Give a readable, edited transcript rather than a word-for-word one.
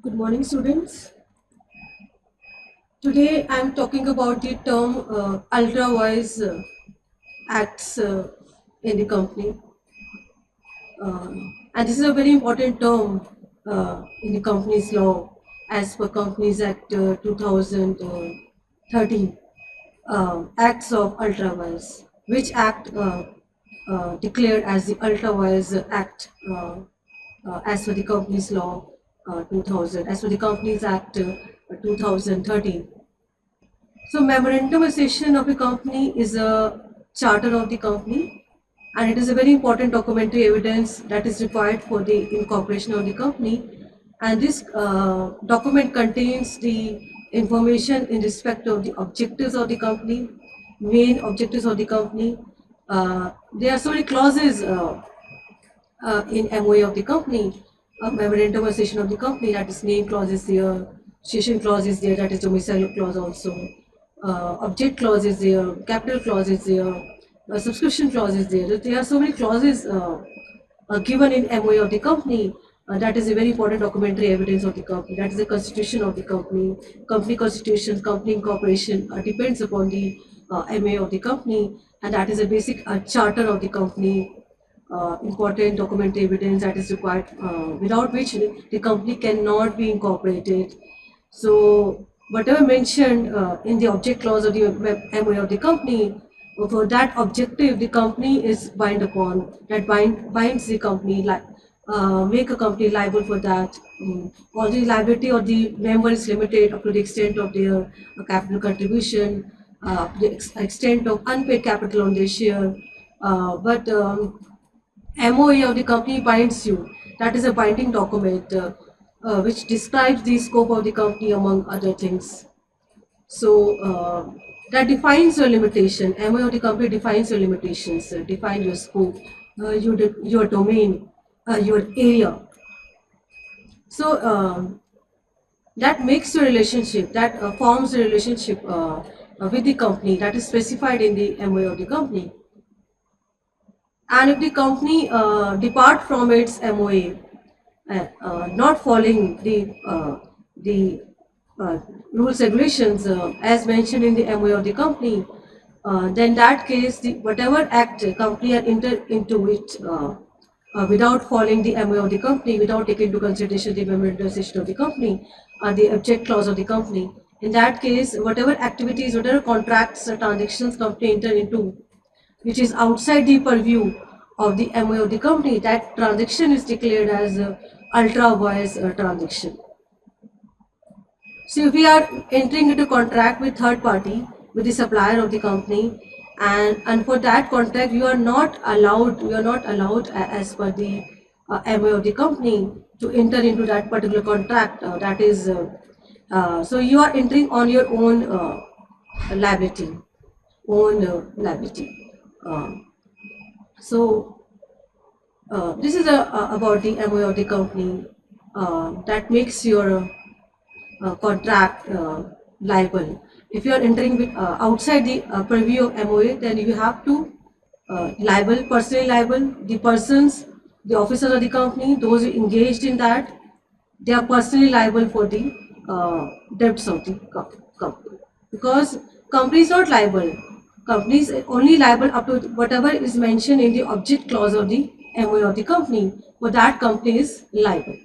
Good morning, students. Today I am talking about the term ultra-wise acts in the company. And this is a very important term in the company's law as per Companies Act 2013, Acts of Ultra-wise, which act declared as the Ultra-wise Act as per the Companies Law 2000, as per the Companies Act 2013. So memorandum association of a company is a charter of the company, and it is a very important documentary evidence that is required for the incorporation of the company. And this document contains the information in respect of the objectives of the company, main objectives of the company. There are so many clauses in MOA of the company, memorandum association of the company, that is name clause is there, association clause is there, that is domicile clause also, object clause is there, capital clause is there, subscription clause is there. There are so many clauses given in MOA of the company. That is a very important documentary evidence of the company. That is the constitution of the company. Company constitution, company incorporation depends upon the MOA of the company, and that is a basic charter of the company. Important documentary evidence that is required, without which the company cannot be incorporated. So whatever mentioned in the object clause of the MOA of the company, for that objective the company is bind upon, that binds the company, like make a company liable for that. All the liability of the member is limited up to the extent of their capital contribution, the extent of unpaid capital on their share. But MOA of the company binds you. That is a binding document which describes the scope of the company among other things. So that defines your limitation. MOA of the company defines your limitations, define your scope, your domain, your area. So that makes your relationship, that forms a relationship with the company that is specified in the MOA of the company. And if the company depart from its MOA, not following the rules regulations as mentioned in the MOA of the company, then that case, whatever act company had entered into it without following the MOA of the company, without taking into consideration the memorandum association of the company, the object clause of the company, in that case, whatever activities, whatever contracts or transactions company enter into, which is outside the purview of the MOA of the company, that transaction is declared as ultra-wise transaction. So if we are entering into contract with third party, with the supplier of the company, and for that contract you are not allowed, as per the MOA of the company to enter into that particular contract. That is, so you are entering on your own liability, liability. So this is about the MOA of the company that makes your contract liable. If you are entering with, outside the purview of MOA, then you have to liable, personally liable, the persons, the officers of the company, those who engaged in that, they are personally liable for the debts of the company. Because company is not liable. Company is only liable up to whatever is mentioned in the object clause of the MOA of the company. For that, company is liable.